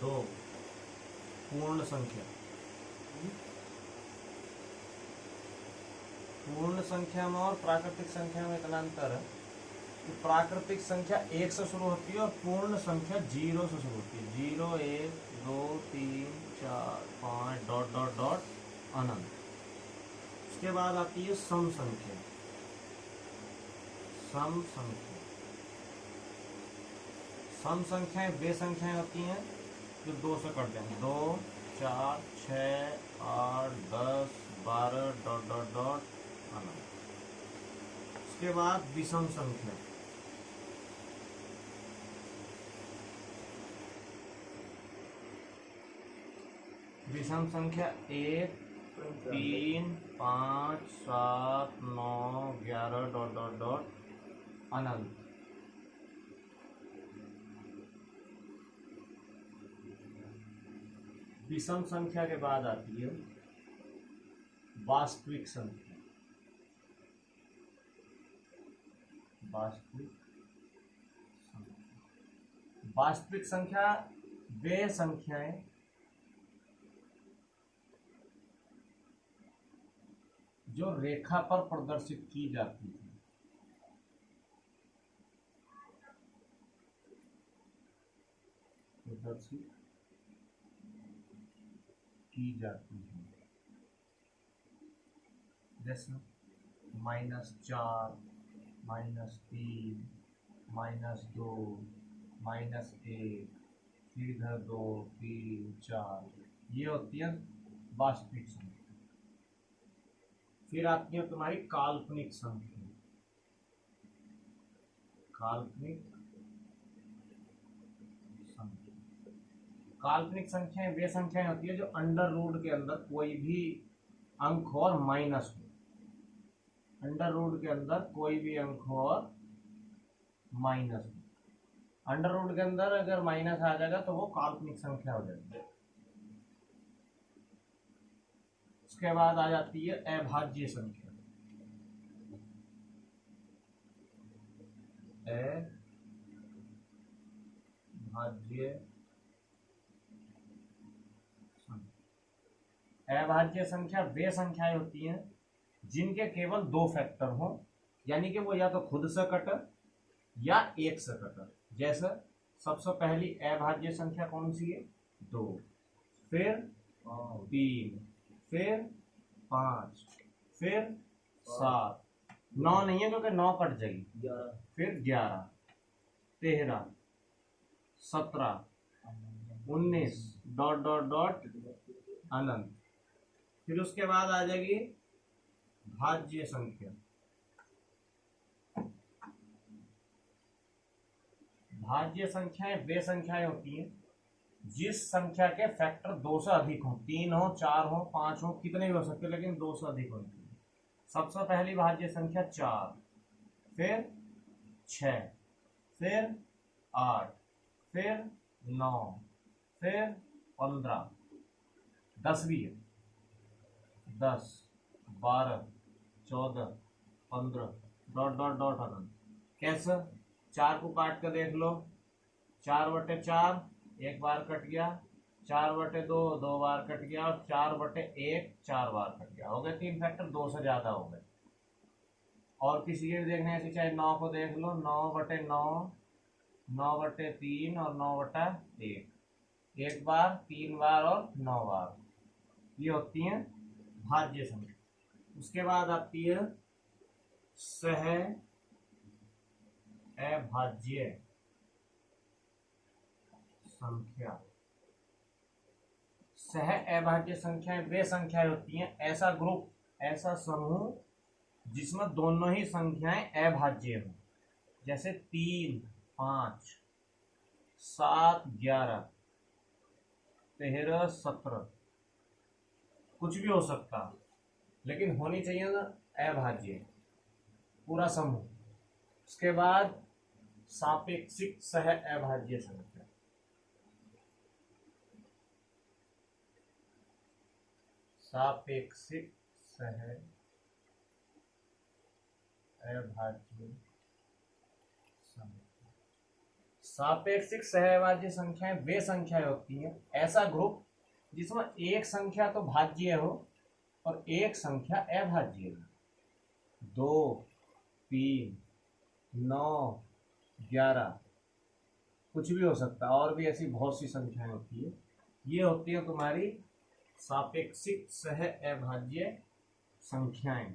2 पूर्ण संख्या। पूर्ण संख्या में और प्राकृतिक संख्या में इतना अंतर है कि प्राकृतिक संख्या 1 से शुरू होती है और पूर्ण संख्या 0 से शुरू होती है। 0 1 2 3 4 5 डॉट डॉट डॉट अनंत। उसके बाद आती है सम संख्या। सम संख्या, सम संख्याएं वे संख्याएं होती हैं जो 2 से कट जाएंगे। 2 4 6 8 10 12 डॉट डॉट डॉट अनंत। उसके बाद विषम संख्या। विषम संख्या 1 3 5 7 9 11 डॉट डॉट डॉट अनंत। विषम संख्या के बाद आती है वास्तविक संख्या। वास्तविक संख्या, वास्तविक संख्या वे संख्याएं जो रेखा पर प्रदर्शित की जाती है। प्रदर्शित की जाती है, जैसे -4 -3 -2 -1 फिर इधर 2 3 4, ये होती है वास्तविक संख्या। फिर आती है तुम्हारी काल्पनिक संख्या। काल्पनिक संख्या, काल्पनिक संख्याएं वे संख्याएं होती है जो अंडर रूट के अंदर कोई भी अंक हो और माइनस हो। अंडर रूट के अंदर कोई भी अंक हो और माइनस हो। अंडर रूट के अंदर अगर माइनस आ जाएगा तो वो काल्पनिक संख्या हो जाएगी। उसके बाद आ जाती है अभाज्य संख्या। अभाज्य संख्या, अभाज्य संख्या वे संख्याएं होती हैं जिनके केवल 2 फैक्टर हो, यानी कि वो या तो खुद से कटे या 1 से कटे। जैसे सबसे पहली अभाज्य संख्या कौन सी है? 2, फिर 3, फिर 5, फिर 7, 9 नहीं है क्योंकि 9 कट जाएगी, फिर 11, 13, 17, 19 डॉट डॉट डॉट अनंत। फिर उसके बाद आ जाएगी भाज्य संख्या। भाज्य संख्याएं वे संख्याएं होती हैं जिस संख्या के फैक्टर 2 से अधिक हो, 3 हो 4 हो 5 हो, कितने भी हो सकते हैं, लेकिन 2 से अधिक होती है। सबसे पहली भाज्य संख्या 4, फिर 6, फिर 8, फिर 9, फिर 15, 10 भी है, 10 12 14 15 डॉट डॉट डॉट अनंत। कैसे? 4 को काट कर देख लो, 4/4 एक बार कट गया, 4/2 2 बार कट गया, और 4/1 4 बार कट गया। हो गए 3 फैक्टर, 2 से ज्यादा हो गए। और किसी के भी देखने ऐसे, चाहे 9 को देख लो, 9/9 9/3 और 9/1, एक बार 3 बार और 9 बार, ये होती हैं भाज्य संख्या। उसके बाद आती है सह अभाज्य संख्या। सह अभाज्य संख्याएं वे संख्याएं होती हैं, ऐसा ग्रुप, ऐसा समूह जिसमें दोनों ही संख्याएं अभाज्य हो। जैसे 3 5 7 11 13 17, कुछ भी हो सकता लेकिन होनी चाहिए ना अभाज्य, पूरा समूह। उसके बाद सापेक्षिक सह अभाज्य संख्या। सापेक्षिक सह अभाज्य संख्या। सापेक्षिक सहभाज्य संख्याएं वे संख्याएं होती हैं, ऐसा ग्रुप जिसमें एक संख्या तो भाज्य हो और एक संख्या अभाज्य हो। 2, 3, 9, 11 कुछ भी हो सकता है, और भी ऐसी बहुत सी संख्याएं होती है। ये होती है तुम्हारी सापेक्षिक सह अभाज्य संख्याएं।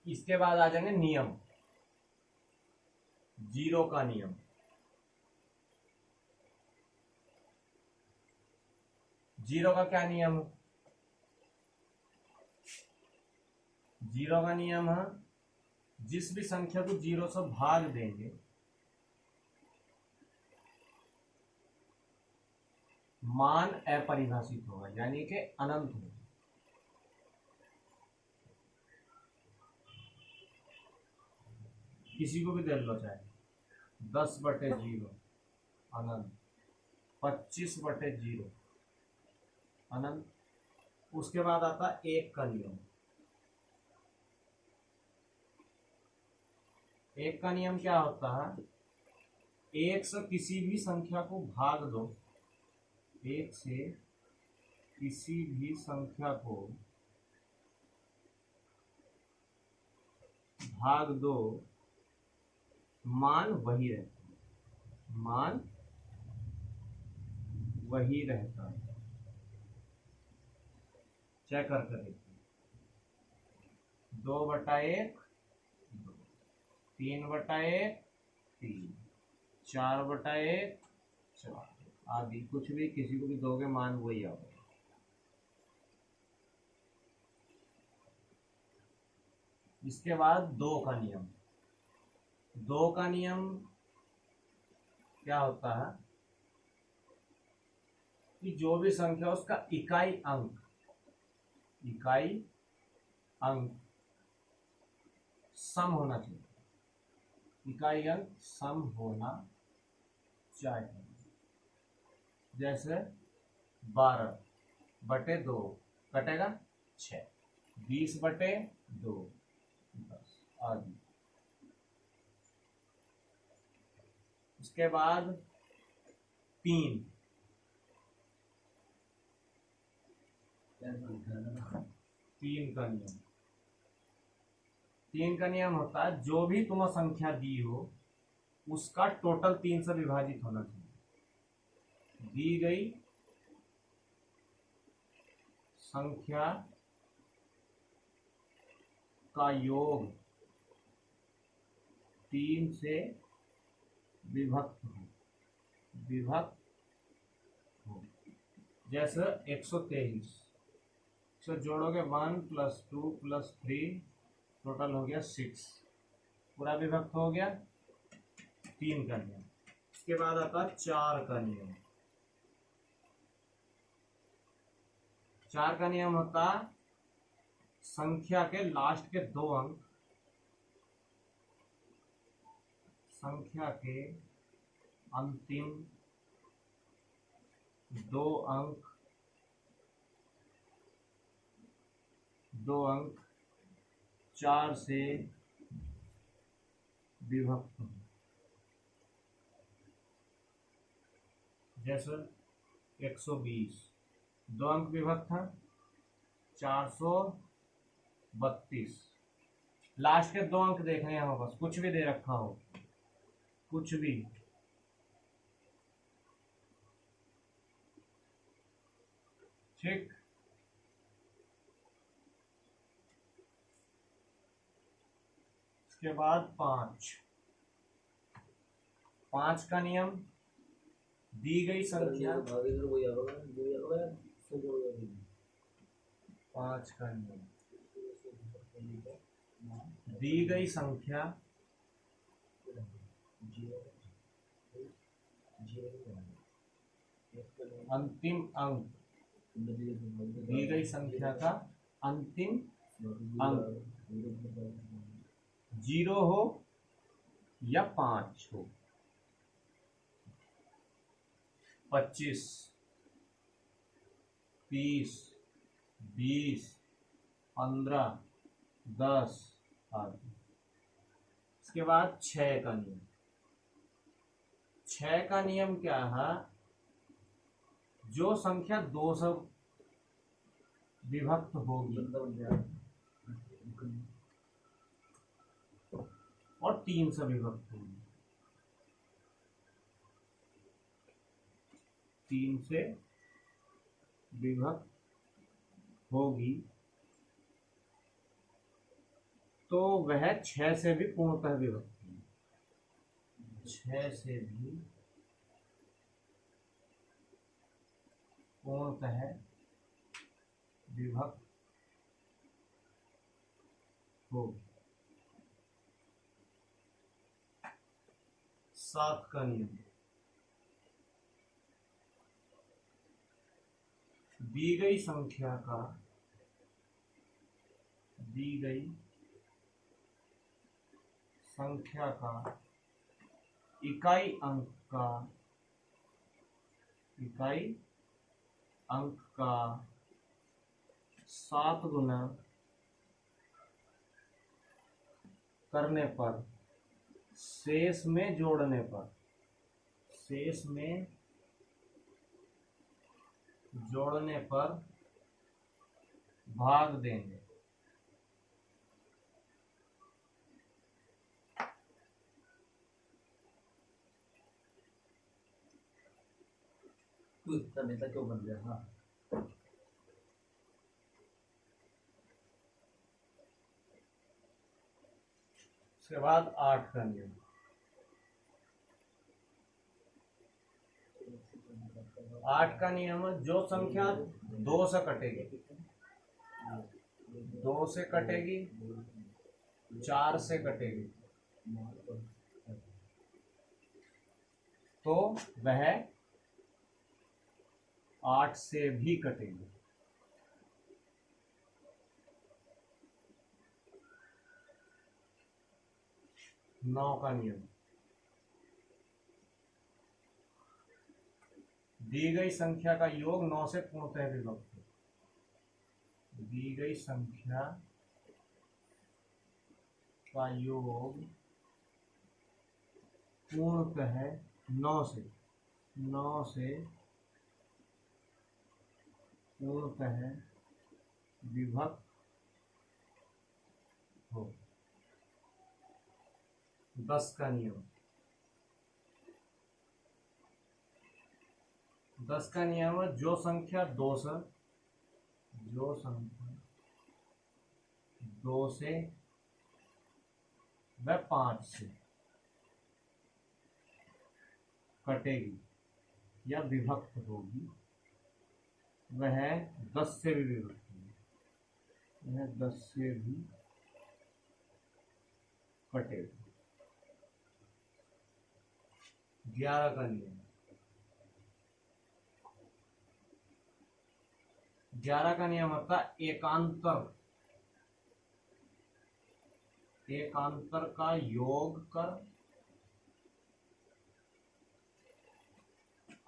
इसके बाद आ जाएंगे नियम। जीरो का नियम। जीरो का क्या नियम है? जीरो का नियम है जिस भी संख्या को जीरो से भाग देंगे मान अपरिभाषित होगा, यानी कि अनंत होगा। किसी को भी दे लो, चाहे 10/0 अनंत, 25/0 अनंत। उसके बाद आता है एक का नियम। एक का नियम क्या होता है? एक से किसी भी संख्या को भाग दो, एक से किसी भी संख्या को भाग दो, मान वही रहता है, मान वही रहता है। चेक करके देखिए। 2/1 2, 3/1 3, 4/1 4 आदि कुछ भी किसी को भी दोगे मान वही आएगा। इसके बाद 2 का नियम। 2 का नियम क्या होता है कि जो भी संख्या उसका इकाई अंक सम होना चाहिए, इकाई अंक सम होना चाहिए। जैसे 12/2 कटेगा 6, 20/2 10 आदि। उसके बाद 3 का नियम। 3 का नियम होता है जो भी तुम्हें संख्या दी हो उसका टोटल 3 से विभाजित होना चाहिए। दी गई संख्या का योग 3 से विभक्त हो। जैसे 123 से जोड़ोगे 1 + 2 + 3 टोटल हो गया 6, पूरा विभक्त हो गया। 3 का नियम। इसके बाद आता 4 का नियम। 4 का नियम होता संख्या के लास्ट के 2 अंक, संख्या के अंतिम 2 अंक 4 से विभक्त हो। जैसे 120 2 अंक विभक्त है 432। लास्ट के 2 अंक देखने हैं, बस कुछ भी दे रखा हो, कुछ भी। ठीक। इसके बाद 5 का नियम। दी गई संख्या 5 का नियम। दी गई संख्या अंतिम अंक, दी गई संख्या का अंतिम अंक 0 हो या 5 हो। 25, 30, 20, 15, 10 आदि। इसके बाद 6 का नियम। 6 का नियम क्या है? जो संख्या 2 से विभक्त होगी और 3 से विभक्त होगी, 3 से विभक्त होगी, तो वह 6 से भी पूर्णतः विभक्त होगी। 6 से भी पूर्णतः विभक्त होगी। 7 का नियम। दी गई संख्या का इकाई अंक का 7 गुना करने पर, शेष में जोड़ने पर भाग देंगे। तू इतना नेता क्यों बन गया? हाँ, उसके बाद 8 का नियम। 8 का नियम है, जो संख्या 2 से कटेगी, 2 से कटेगी, 4 से कटेगी, तो वह 8 से भी कटेगी। 9 का नियम। दी गई संख्या का योग 9 से पूर्णतः विभक्त है। दी गई संख्या का योग पूर्णतः 9 से पूर्णतः विभक्त हो। 10 का नियम। 10 का नियम है, जो संख्या 2 से व 5 से कटेगी या विभक्त होगी, वह 10 से भी विभक्त होगी, वह 10 से भी कटेगी। 11 का नियम। 11 का नियम होता है एकांतर का योग कर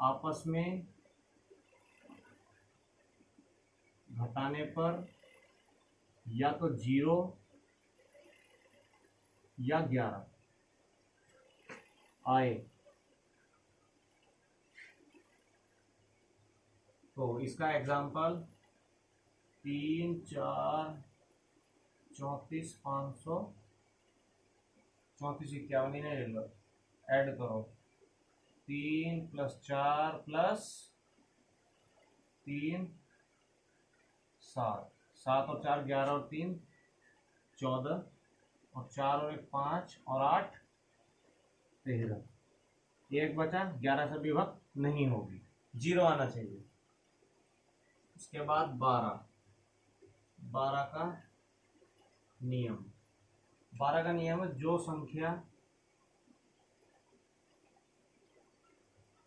आपस में घटाने पर या तो 0 या 11 आए। तो इसका एग्जाम्पल 3, 4, 34, 500, 34, 51 ही नहीं ले लो, ऐड करो 3 + 4 + 3 7, 7 और 4 11 और 3 14 और 4 और 1 5 और 8 13, एक बचा, 11 से विभक्त नहीं होगी, 0 आना चाहिए। उसके बाद 12 का नियम। 12 का नियम है, जो संख्या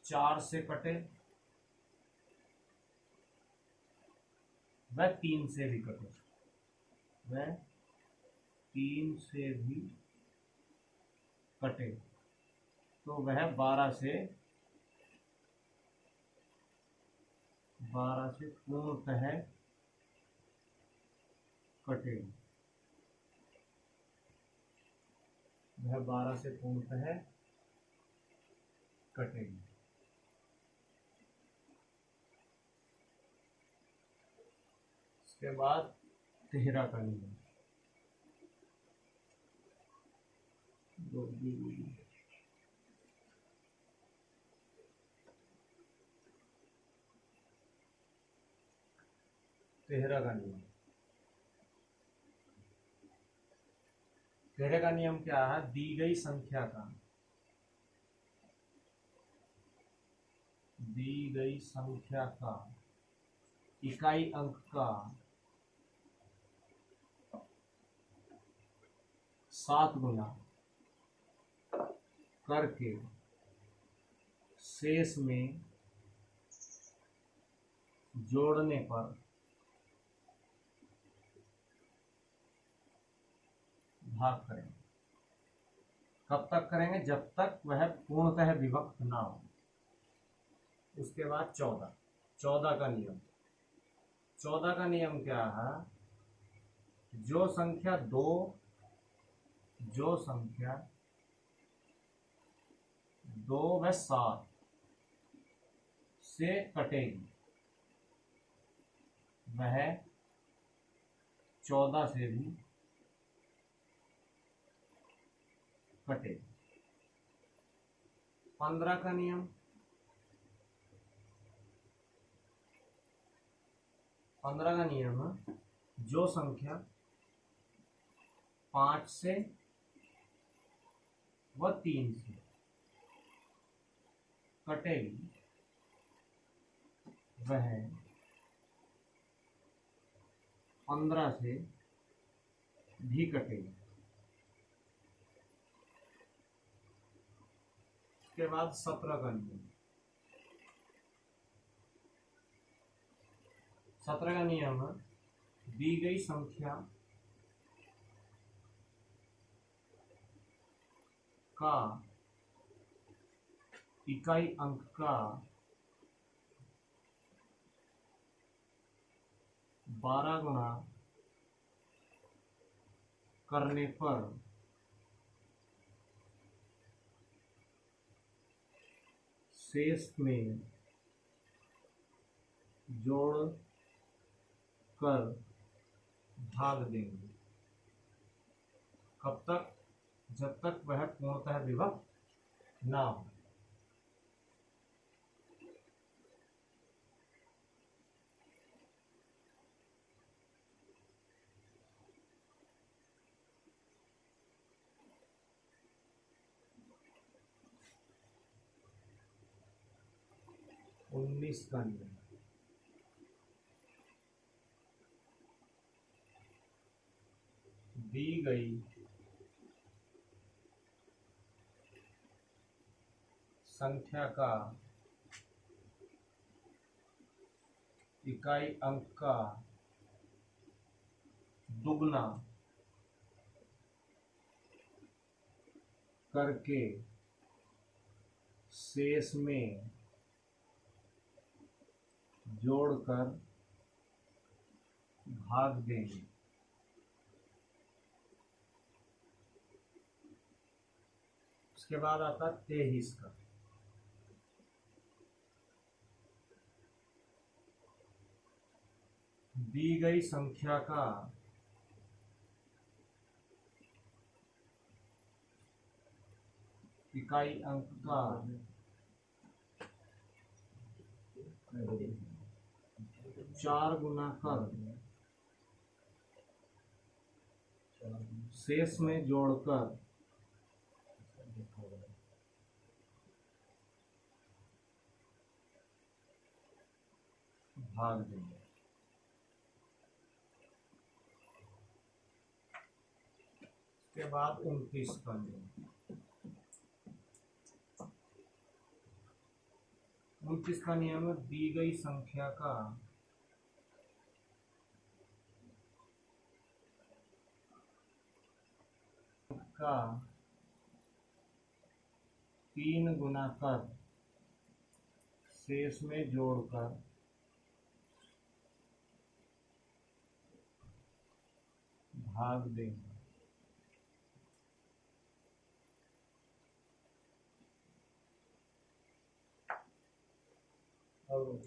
4 से कटे वह 3 से भी कटे, वह 3 से भी कटे, तो वह 12 से पूर्णतः कटेगी। वह 12 से पूर्णतः कटेगी। इसके बाद 13 का नियम, तेरह का नियम। तेरह का नियम क्या है? दी गई संख्या का, दी गई संख्या का इकाई अंक का 7 गुना करके शेष में जोड़ने पर भाग करेंगे। कब तक करेंगे? जब तक वह पूर्णतः विभक्त ना हो। उसके बाद 14 का नियम। 14 का नियम क्या है? जो संख्या 2 व 7 से कटेगी, वह 14 से भी कटेगी। 15 का नियम। 15 का नियम है, जो संख्या 5 से व 3 से कटेगी, वह 15 से भी कटेगी। उसके बाद 17 का नियम। 17 का नियम है, दी गई संख्या का इकाई अंक का 12 गुना करने पर शेष में जोड़ कर भाग देंगे। कब तक? जब तक वह पूर्णतः विभक्त ना हो। उन्नीस का नियम। दी गई संख्या का इकाई अंक का दुगना करके शेष में जोड़कर भाग देंगे। उसके बाद आता 23 का। दी गई संख्या का इकाई अंक का 4 गुना कर शेष में जोड़कर भाग देंगे। उसके बाद 29 का नियम। 29 का नियम, दी गई संख्या का 3 गुना कर शेष में जोड़कर भाग देंगे। अब